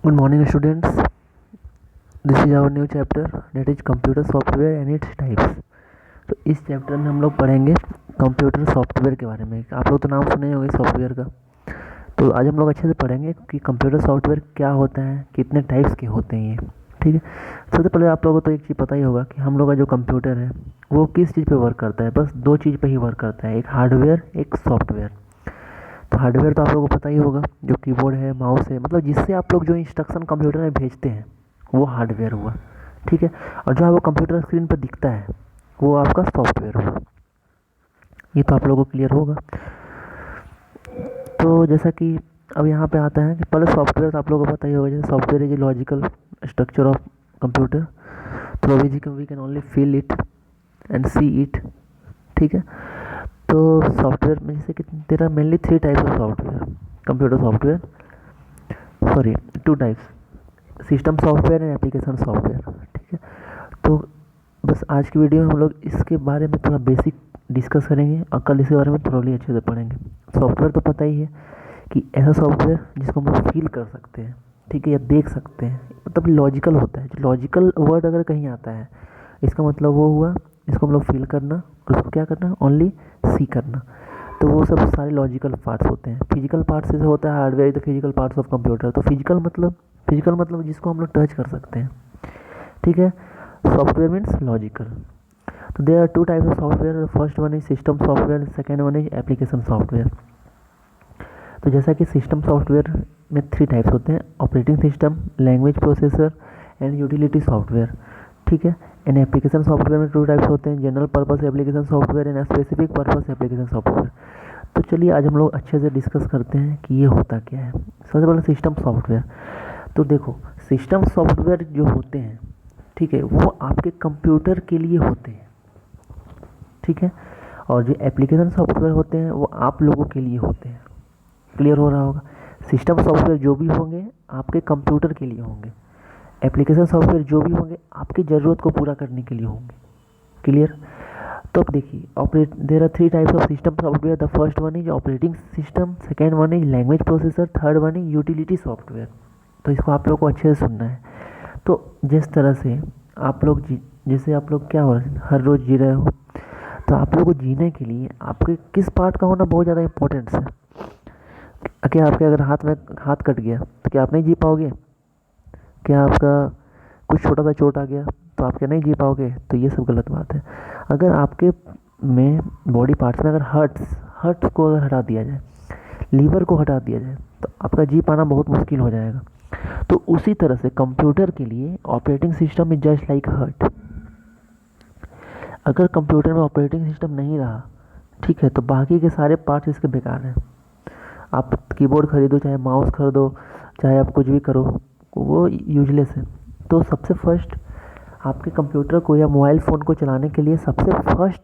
Good morning, students. This is our new chapter, that is computer software and its types. तो इस chapter में हम लोग पढ़ेंगे कंप्यूटर सॉफ्टवेयर के बारे में। आप लोग तो नाम सुने होंगे सॉफ्टवेयर का। तो आज हम लोग अच्छे से पढ़ेंगे कि कंप्यूटर सॉफ्टवेयर क्या होता है, कितने टाइप्स के होते हैं ये। ठीक है। सबसे पहले आप लोगों को तो एक चीज़ पता ही होगा कि हम लोग का जो कंप्यूटर है वो किस चीज़ पे वर्क करता है। बस दो चीज़ पे ही वर्क करता है, एक हार्डवेयर, एक सॉफ्टवेयर। तो हार्डवेयर तो आप लोगों को पता ही होगा, जो कीबोर्ड है, माउस है, मतलब जिससे आप लोग जो इंस्ट्रक्शन कंप्यूटर में भेजते हैं वो हार्डवेयर हुआ। ठीक है। और जो आपको कंप्यूटर स्क्रीन पर दिखता है वो आपका सॉफ्टवेयर हुआ। ये तो आप लोगों को क्लियर होगा। तो जैसा कि अब यहाँ पे आता है कि पहले सॉफ्टवेयर आप लोगों को पता ही होगा। जैसे software is a logical structure of computer, through which we can only feel it and see it. ठीक है। तो सॉफ्टवेयर में जैसे कि there are mainly three types of software, computer software, sorry two types, system software and application software. ठीक है। तो बस आज की वीडियो में हम लोग इसके बारे में थोड़ा बेसिक डिस्कस करेंगे और कल इसके बारे में थोड़ी अच्छे से पढ़ेंगे। सॉफ्टवेयर तो पता ही है कि ऐसा सॉफ्टवेयर जिसको हम लोग फील कर सकते हैं, ठीक है, या देख सकते हैं, मतलब लॉजिकल होता है। जो लॉजिकल वर्ड अगर कहीं आता है इसका मतलब वो हुआ इसको हम लोग फील करना और उसको क्या करना, ओनली सी करना। तो वो सब सारे लॉजिकल पार्ट्स होते हैं। फिजिकल पार्ट्स से होता है हार्डवेयर, तो फिजिकल पार्ट्स ऑफ कंप्यूटर। तो फिजिकल मतलब जिसको हम लोग टच कर सकते हैं। ठीक है। Software means logical. तो there are two types of software. First one is system software, second one is application software. तो जैसा कि सिस्टम सॉफ्टवेयर में थ्री टाइप्स होते हैं, operating system, language processor and utility software. ठीक है। एंड एप्लीकेशन सॉफ्टवेयर में टू टाइप्स होते हैं, general purpose application software and specific purpose application software. तो चलिए आज हम लोग अच्छे से डिस्कस करते हैं कि ये होता क्या है। सबसे पहले सिस्टम सॉफ्टवेयर। तो देखो, सिस्टम सॉफ्टवेयर जो होते हैं, ठीक है, वो आपके कंप्यूटर के लिए होते हैं। ठीक है। और जो एप्लीकेशन सॉफ्टवेयर होते हैं वो आप लोगों के लिए होते हैं। क्लियर हो रहा होगा। सिस्टम सॉफ्टवेयर जो भी होंगे आपके कंप्यूटर के लिए होंगे, एप्लीकेशन सॉफ्टवेयर जो भी होंगे आपकी ज़रूरत को पूरा करने के लिए होंगे। क्लियर। तो अब देखिए, operate there are three types of system software. The first one is operating system, second one is language processor, third one is utility software. तो इसको आप लोग को अच्छे से सुनना है। तो जिस तरह से आप लोग जैसे आप लोग क्या हो रहा है, हर रोज़ जी रहे हो, तो आप लोग को जीने के लिए आपके किस पार्ट का होना बहुत ज़्यादा इंपॉर्टेंट है। क्या आपके अगर हाथ कट गया तो क्या आप नहीं जी पाओगे? क्या आपका कुछ छोटा सा चोट आ गया तो आप क्या नहीं जी पाओगे? तो ये सब गलत बात है। अगर आपके में बॉडी पार्ट्स में अगर हर्ट्स को अगर हटा दिया जाए, लीवर को हटा दिया जाए, तो आपका जी पाना बहुत मुश्किल हो जाएगा। तो उसी तरह से कंप्यूटर के लिए operating system is just like heart. अगर कंप्यूटर में ऑपरेटिंग सिस्टम नहीं रहा, ठीक है, तो बाकी के सारे पार्ट्स इसके बेकार हैं। आप कीबोर्ड खरीदो, चाहे माउस खरीदो, चाहे आप कुछ भी करो, वो यूजलेस है। तो सबसे फर्स्ट आपके कंप्यूटर को या मोबाइल फ़ोन को चलाने के लिए सबसे फर्स्ट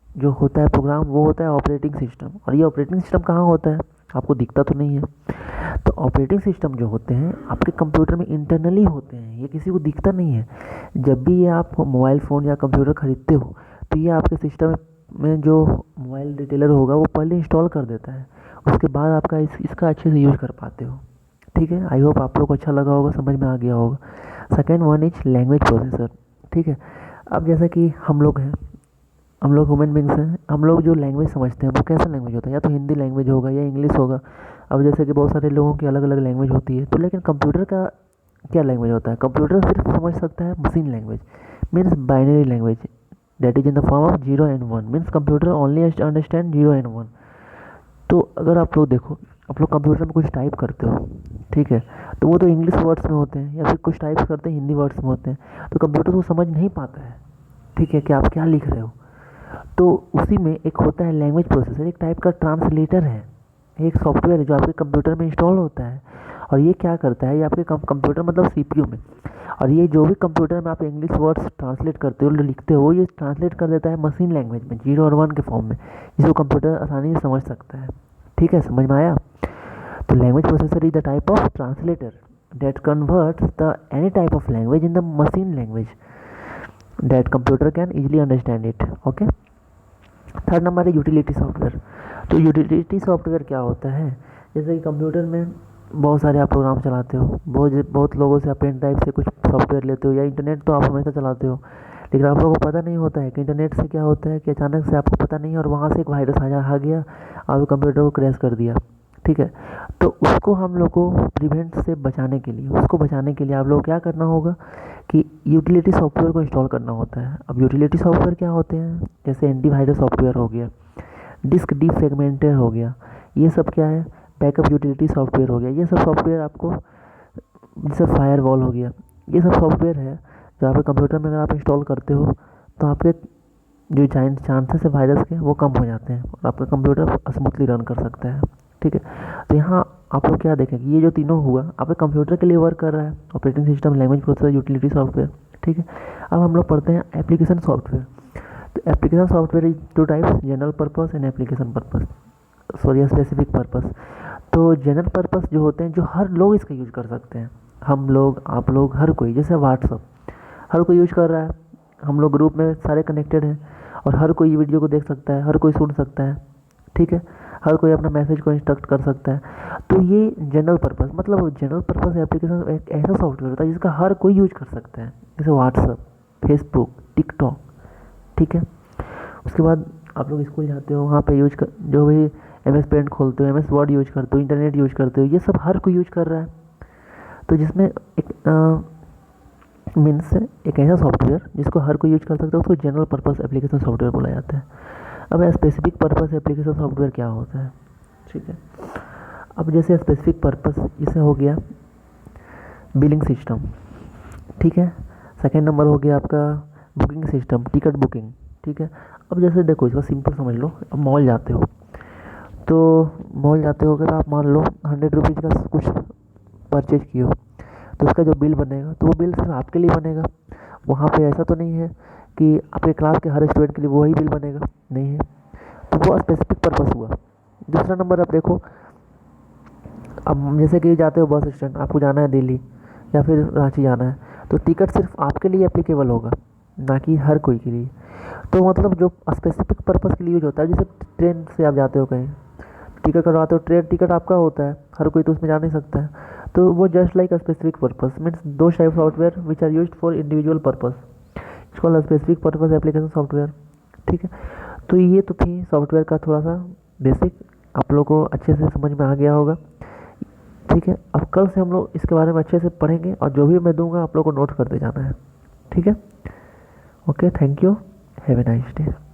जो होता है प्रोग्राम वो होता है ऑपरेटिंग सिस्टम। और ये ऑपरेटिंग सिस्टम कहाँ होता है, आपको दिखता तो नहीं है। तो ऑपरेटिंग सिस्टम जो होते हैं आपके कंप्यूटर में इंटरनली होते हैं, ये किसी को दिखता नहीं है। जब भी ये आप मोबाइल फ़ोन या कंप्यूटर ख़रीदते हो तो ये आपके सिस्टम में जो मोबाइल रिटेलर होगा वो पहले इंस्टॉल कर देता है, उसके बाद आपका इसका अच्छे से यूज़ कर पाते हो। ठीक है। आई होप आप लोग को अच्छा लगा होगा, समझ में आ गया होगा। Second one is language processor. ठीक है। अब जैसा कि हम लोग हैं, हम लोग ह्यूमन बींग्स हैं, हम लोग जो लैंग्वेज समझते हैं वो कैसा लैंग्वेज होता है, या तो हिंदी लैंग्वेज होगा या इंग्लिश होगा। अब जैसे कि बहुत सारे लोगों की अलग अलग लैंग्वेज होती है, तो लेकिन कंप्यूटर का क्या लैंग्वेज होता है? कंप्यूटर सिर्फ समझ सकता है machine language, means binary language, that is in the form of 0 and 1। Means computer only understand 0 and 1। तो अगर आप लोग देखो, आप लोग कंप्यूटर में कुछ टाइप करते हो, ठीक है, तो वो तो इंग्लिश वर्ड्स में होते हैं, या फिर कुछ टाइप करते हैं हिंदी वर्ड्स में होते हैं, तो कंप्यूटर को समझ नहीं पाता है, ठीक है, कि आप क्या लिख रहे हो। तो उसी में एक होता है लैंग्वेज प्रोसेसर, एक टाइप का ट्रांसलेटर है, एक सॉफ्टवेयर है जो आपके कंप्यूटर में इंस्टॉल होता है। और ये क्या करता है, ये आपके कंप्यूटर मतलब सीपीयू में, और ये जो भी कंप्यूटर में आप इंग्लिश वर्ड्स ट्रांसलेट करते हो, लिखते हो, ये ट्रांसलेट कर देता है मशीन लैंग्वेज में, 0 और 1 के फॉर्म में, जिसको कंप्यूटर आसानी से समझ सकता है। ठीक है, समझ में आया? तो language processor is the type of translator that converts the any type of language in the machine language that computer can easily understand it. Okay. Third number है यूटिलिटी सॉफ्टवेयर। तो यूटिलिटी सॉफ्टवेयर क्या होता है, जैसे कि computer में बहुत सारे आप प्रोग्राम चलाते हो, बहुत लोगों से आप पेन ड्राइव से कुछ सॉफ्टवेयर लेते हो, या इंटरनेट तो आप हमेशा चलाते हो, लेकिन आप लोगों को पता नहीं होता है कि इंटरनेट से क्या होता है कि अचानक से आपको पता नहीं है और वहाँ से एक वायरस आ गया और कंप्यूटर को क्रैश कर दिया। ठीक है, तो उसको हम लोग को प्रिवेंट से बचाने के लिए, उसको बचाने के लिए आप लोग क्या करना होगा कि यूटिलिटी सॉफ्टवेयर को इंस्टॉल करना होता है। अब यूटिलिटी सॉफ्टवेयर क्या होते हैं, जैसे एंटीवायरस सॉफ्टवेयर हो गया, डिस्क डिफ्रेगमेंटर हो गया, ये सब क्या है, बैकअप यूटिलिटी सॉफ्टवेयर हो गया। ये सब सॉफ्टवेयर आपको, जैसे फायरवॉल हो गया, ये सब सॉफ्टवेयर है जो आपके कंप्यूटर में अगर आप इंस्टॉल करते हो तो आपके जो चांसेस है वायरस के वो कम हो जाते हैं और आपका कंप्यूटर स्मूथली रन कर सकता है। ठीक है, तो यहाँ आप लोग क्या देखें कि ये जो तीनों हुआ आपके कंप्यूटर के लिए वर्क कर रहा है, operating system, language processor, utility software. ठीक है, अब हम लोग पढ़ते हैं एप्लीकेशन सॉफ्टवेयर। तो application software is two types, general purpose and application purpose, sorry specific purpose. तो जनरल पर्पस जो होते हैं, जो हर लोग इसका यूज कर सकते हैं, हम लोग, आप लोग, हर कोई, जैसे व्हाट्सअप हर कोई यूज कर रहा है, हम लोग ग्रुप में सारे कनेक्टेड हैं और हर कोई वीडियो को देख सकता है, हर कोई सुन सकता है। ठीक है, हर कोई अपना मैसेज को इंस्ट्रक्ट कर सकता है। तो ये जनरल पर्पस, मतलब जनरल पर्पस एप्लीकेशन एक ऐसा सॉफ्टवेयर होता है जिसका हर कोई यूज कर सकता है, जैसे व्हाट्सअप, फेसबुक, टिकटॉक। ठीक है, उसके बाद आप लोग स्कूल जाते हो, वहाँ पे यूज कर, जो भी एम एस पेंट खोलते हो, एम एस वर्ड यूज करते हो, इंटरनेट यूज करते हो, ये सब हर कोई यूज कर रहा है। तो जिसमें एक मीन्स एक ऐसा सॉफ्टवेयर जिसको हर कोई यूज कर सकता है उसको जनरल पर्पस एप्लीकेशन सॉफ्टवेयर बोला जाता है। अब स्पेसिफिक पर्पस एप्लीकेशन सॉफ्टवेयर क्या होता है? ठीक है, अब जैसे स्पेसिफिक पर्पस जैसे हो गया बिलिंग सिस्टम। ठीक है, सेकेंड नंबर हो गया आपका बुकिंग सिस्टम, टिकट बुकिंग। ठीक है, अब जैसे देखो इसका सिंपल समझ लो, अब मॉल जाते हो, तो मॉल जाते हो अगर आप मान लो 100 रुपीज़ का कुछ परचेज किए हो, तो उसका जो बिल बनेगा तो वो बिल सिर्फ आपके लिए बनेगा। वहाँ पे ऐसा तो नहीं है कि आपके क्लास के हर स्टूडेंट के लिए वही बिल बनेगा, नहीं है। तो वो स्पेसिफिक पर्पस हुआ। दूसरा नंबर आप देखो, अब जैसे कि जाते हो बस स्टैंड, आपको जाना है दिल्ली या फिर रांची जाना है, तो टिकट सिर्फ आपके लिए एप्लीकेबल होगा, ना कि हर कोई के लिए। तो मतलब जो स्पेसिफिक पर्पस के लिए यूज होता है, जैसे ट्रेन से आप जाते हो कहीं, टिकट करवाते हो, ट्रेन टिकट आपका होता है, हर कोई तो उसमें जा नहीं सकता है। तो वो just like a specific purpose means दो type software which are used for individual purpose, इसको स्पेसिफिक पर्पस एप्लीकेशन सॉफ्टवेयर। ठीक है, तो ये तो थी सॉफ्टवेयर का थोड़ा सा बेसिक, आप लोग को अच्छे से समझ में आ गया होगा। ठीक है, अब कल से हम लोग इसके बारे में अच्छे से पढ़ेंगे और जो भी मैं दूंगा आप लोग को नोट करते जाना है। ठीक है, okay, thank you, have a nice day.